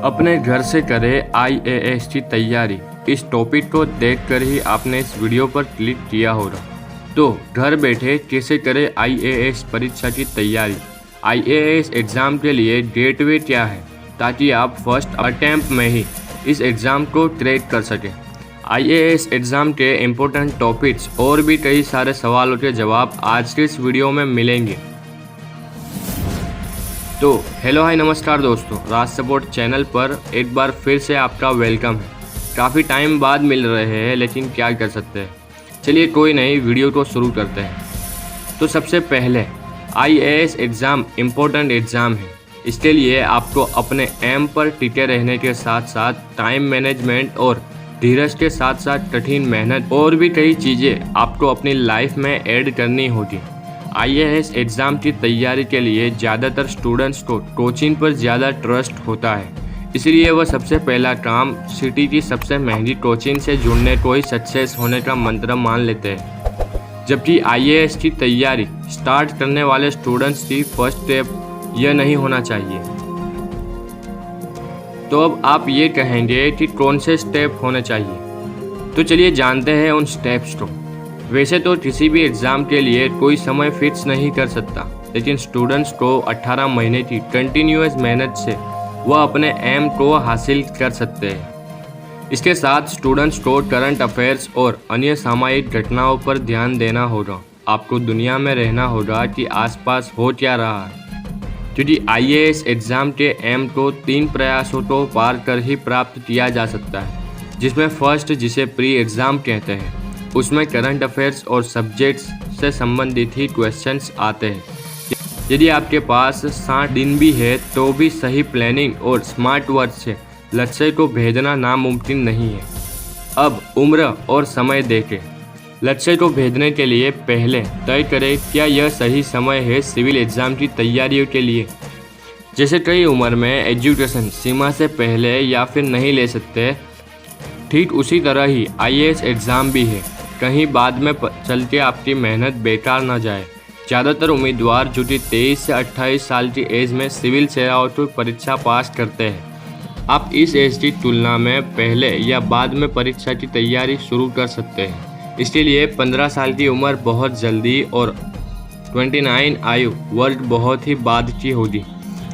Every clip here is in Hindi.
अपने घर से करें आईएएस की तैयारी। इस टॉपिक को देखकर ही आपने इस वीडियो पर क्लिक किया होगा। तो घर बैठे कैसे करें आईएएस परीक्षा की तैयारी। आईएएस एग्ज़ाम के लिए गेटवे क्या है, ताकि आप फर्स्ट अटेम्प्ट में ही इस एग्ज़ाम को क्रैक कर सकें। आईएएस एग्ज़ाम के इम्पोर्टेंट टॉपिक्स और भी कई सारे सवालों के जवाब आज के इस वीडियो में मिलेंगे। तो हेलो हाय नमस्कार दोस्तों, राज सपोर्ट चैनल पर एक बार फिर से आपका वेलकम है। काफ़ी टाइम बाद मिल रहे हैं, लेकिन क्या कर सकते हैं। चलिए कोई नहीं, वीडियो को शुरू करते हैं। तो सबसे पहले आईएएस एग्ज़ाम इम्पोर्टेंट एग्ज़ाम है। इसके लिए आपको अपने एम पर टिके रहने के साथ साथ टाइम मैनेजमेंट और धीरज के साथ साथ कठिन मेहनत और भी कई चीज़ें आपको अपनी लाइफ में ऐड करनी होगी। आईएएस एग्ज़ाम की तैयारी के लिए ज़्यादातर स्टूडेंट्स को कोचिंग पर ज़्यादा ट्रस्ट होता है, इसलिए वह सबसे पहला काम सिटी की सबसे महंगी कोचिंग से जुड़ने को ही सक्सेस होने का मंत्र मान लेते हैं। जबकि आईएएस की तैयारी स्टार्ट करने वाले स्टूडेंट्स की फर्स्ट स्टेप यह नहीं होना चाहिए। तो अब आप ये कहेंगे कि कौन से स्टेप होने चाहिए, तो चलिए जानते हैं उन स्टेप्स को। वैसे तो किसी भी एग्ज़ाम के लिए कोई समय फिक्स नहीं कर सकता, लेकिन स्टूडेंट्स को 18 महीने की कंटिन्यूअस मेहनत से वह अपने एम को हासिल कर सकते हैं। इसके साथ स्टूडेंट्स को करंट अफेयर्स और अन्य सामायिक घटनाओं पर ध्यान देना होगा। आपको दुनिया में रहना होगा कि आसपास हो क्या रहा है, क्योंकि आईएएस एग्ज़ाम के एम को 3 प्रयासों को पार कर ही प्राप्त किया जा सकता है, जिसमें फर्स्ट, जिसे प्री एग्ज़ाम कहते हैं, उसमें करंट अफेयर्स और सब्जेक्ट्स से संबंधित ही क्वेश्चंस आते हैं। यदि आपके पास 60 दिन भी है तो भी सही प्लानिंग और स्मार्ट वर्क से लक्ष्य को भेजना नामुमकिन नहीं है। अब उम्र और समय देखें। लक्ष्य को भेजने के लिए पहले तय करें क्या यह सही समय है सिविल एग्ज़ाम की तैयारियों के लिए। जैसे कई उम्र में एजुकेशन सीमा से पहले या फिर नहीं ले सकते, ठीक उसी तरह ही आईएएस एग्ज़ाम भी है। कहीं बाद में चल के आपकी मेहनत बेकार ना जाए। ज़्यादातर उम्मीदवार जो कि 23 से 28 साल की एज में सिविल सेवाओं की परीक्षा पास करते हैं। आप इस एज की तुलना में पहले या बाद में परीक्षा की तैयारी शुरू कर सकते हैं। इसके लिए 15 साल की उम्र बहुत जल्दी और 29 आयु वर्ग बहुत ही बाद की होगी।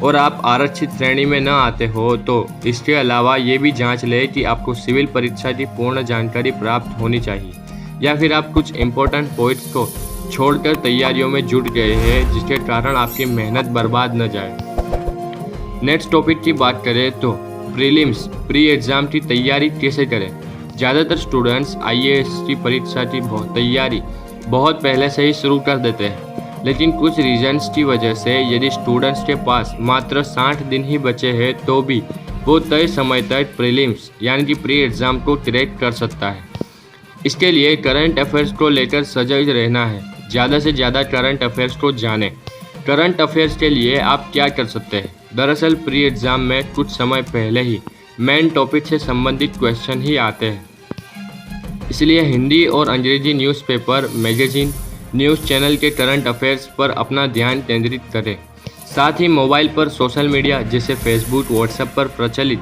और आप आरक्षित श्रेणी में न आते हो तो इसके अलावा ये भी जांच लें कि आपको सिविल परीक्षा की पूर्ण जानकारी प्राप्त होनी चाहिए, या फिर आप कुछ इम्पोर्टेंट पॉइंट्स को छोड़कर तैयारियों में जुट गए हैं, जिसके कारण आपकी मेहनत बर्बाद न जाए। नेक्स्ट टॉपिक की बात करें तो प्रीलिम्स प्री एग्ज़ाम की तैयारी कैसे करें। ज़्यादातर स्टूडेंट्स आईएएस की परीक्षा की तैयारी बहुत पहले से ही शुरू कर देते हैं, लेकिन कुछ रीजन्स की वजह से यदि स्टूडेंट्स के पास मात्र 60 दिन ही बचे हैं तो भी वो तय समय तक प्रीलिम्स यानी कि प्री एग्ज़ाम को क्रैक कर सकता है। इसके लिए करंट अफेयर्स को लेकर सजग रहना है। ज़्यादा से ज़्यादा करंट अफेयर्स को जानें। करंट अफेयर्स के लिए आप क्या कर सकते हैं। दरअसल प्री एग्ज़ाम में कुछ समय पहले ही मेन टॉपिक से संबंधित क्वेश्चन ही आते हैं, इसलिए हिंदी और अंग्रेजी न्यूज़पेपर, मैगजीन, न्यूज़ चैनल के करंट अफेयर्स पर अपना ध्यान केंद्रित करें। साथ ही मोबाइल पर सोशल मीडिया जैसे फेसबुक, व्हाट्सएप पर प्रचलित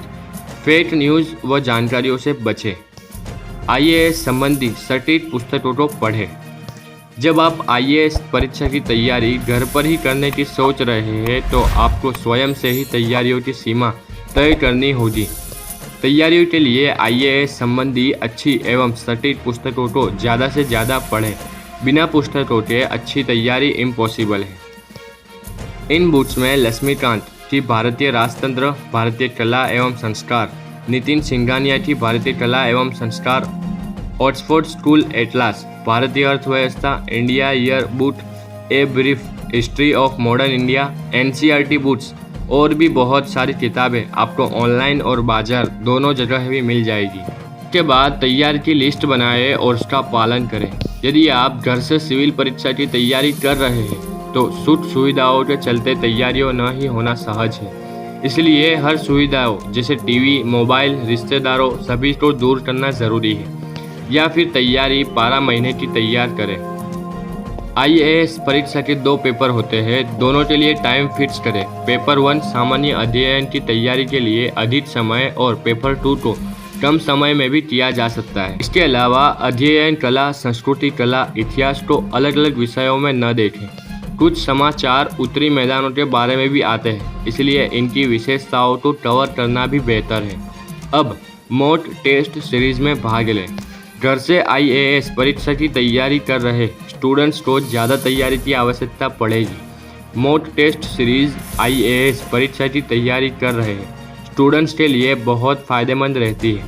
फेक न्यूज़ व जानकारियों से बचें। आईएएस संबंधी सटीक पुस्तकों को पढ़ें। जब आप आईएएस परीक्षा की तैयारी घर पर ही करने की सोच रहे हैं तो आपको स्वयं से ही तैयारियों की सीमा तय करनी होगी। तैयारियों के लिए आईएएस संबंधी अच्छी एवं सटीक पुस्तकों को ज़्यादा से ज़्यादा पढ़ें। बिना पुस्तकों के अच्छी तैयारी इम्पॉसिबल है। इन बुक्स में लक्ष्मीकांत की भारतीय राजतंत्र, भारतीय कला एवं संस्कार, नितिन सिंघानिया की भारतीय कला एवं संस्कार, ऑक्सफोर्ड स्कूल एटलास, भारतीय अर्थव्यवस्था, India year book, a brief history of modern India, NCERT books और भी बहुत सारी किताबें आपको ऑनलाइन और बाजार दोनों जगह भी मिल जाएगी। इसके बाद तैयारी की लिस्ट बनाएं और उसका पालन करें। यदि आप घर से सिविल परीक्षा की तैयारी कर रहे हैं तो सुख सुविधाओं के चलते तैयारियों न ही होना सहज है, इसलिए हर सुविधाओं जैसे टीवी, मोबाइल, रिश्तेदारों सभी को दूर करना ज़रूरी है, या फिर तैयारी 12 महीने की तैयार करें। IAS परीक्षा के 2 पेपर होते हैं, दोनों के लिए टाइम फिक्स करें। पेपर 1 सामान्य अध्ययन की तैयारी के लिए अधिक समय और पेपर 2 को कम समय में भी किया जा सकता है। इसके अलावा अध्ययन कला, संस्कृति कला, इतिहास को अलग अलग विषयों में न देखें। कुछ समाचार उत्तरी मैदानों के बारे में भी आते हैं, इसलिए इनकी विशेषताओं को कवर करना भी बेहतर है। अब मॉक टेस्ट सीरीज में भाग लें। घर से IAS परीक्षा की तैयारी कर रहे स्टूडेंट्स को ज़्यादा तैयारी की आवश्यकता पड़ेगी। मॉक टेस्ट सीरीज IAS परीक्षा की तैयारी कर रहे स्टूडेंट्स के लिए बहुत फ़ायदेमंद रहती है,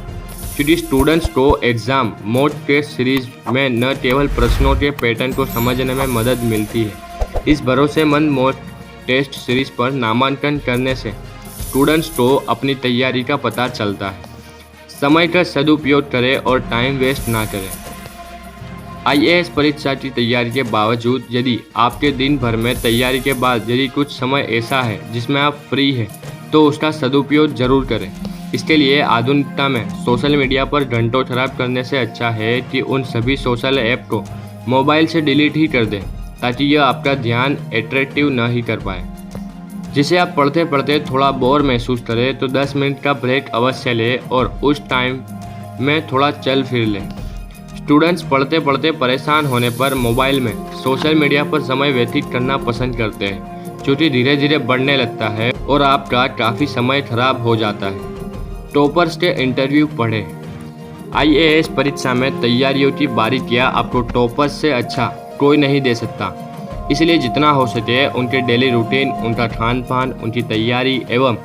क्योंकि स्टूडेंट्स को एग्ज़ाम मॉक टेस्ट सीरीज में न केवल प्रश्नों के पैटर्न को समझने में मदद मिलती है, इस भरोसेमंद मॉक टेस्ट सीरीज पर नामांकन करने से स्टूडेंट्स को अपनी तैयारी का पता चलता है। समय का सदुपयोग करें और टाइम वेस्ट ना करें। IAS परीक्षा की तैयारी के बावजूद यदि आपके दिन भर में तैयारी के बाद यदि कुछ समय ऐसा है जिसमें आप फ्री हैं, तो उसका सदुपयोग जरूर करें। इसके लिए आधुनिकता में सोशल मीडिया पर घंटों खराब करने से अच्छा है कि उन सभी सोशल ऐप को मोबाइल से डिलीट ही कर दें, ताकि यह आपका ध्यान अट्रैक्टिव न ही कर पाए। जिसे आप पढ़ते पढ़ते थोड़ा बोर महसूस करें तो 10 मिनट का ब्रेक अवश्य लें और उस टाइम में थोड़ा चल फिर लें। स्टूडेंट्स पढ़ते पढ़ते परेशान होने पर मोबाइल में सोशल मीडिया पर समय व्यतीत करना पसंद करते हैं, जो कि धीरे धीरे बढ़ने लगता है और आपका काफ़ी समय खराब हो जाता है। टॉपर्स के इंटरव्यू पढ़ें। IAS परीक्षा में तैयारियों की बारीकियां आपको टॉपर्स से अच्छा कोई नहीं दे सकता, इसलिए जितना हो सके उनके डेली रूटीन, उनका खान पान, उनकी तैयारी एवं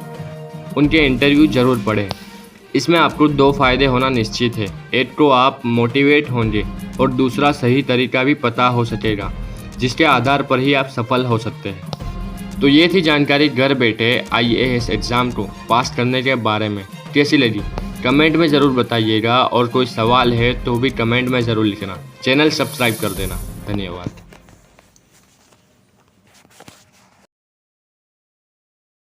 उनके इंटरव्यू जरूर पढ़ें। इसमें आपको 2 फायदे होना निश्चित है। एक तो आप मोटिवेट होंगे और दूसरा सही तरीका भी पता हो सकेगा, जिसके आधार पर ही आप सफल हो सकते हैं। तो ये थी जानकारी घर बैठे IAS एग्ज़ाम को पास करने के बारे में। कैसी लगी कमेंट में ज़रूर बताइएगा, और कोई सवाल है तो भी कमेंट में ज़रूर लिखना। चैनल सब्सक्राइब कर देना। धन्यवाद।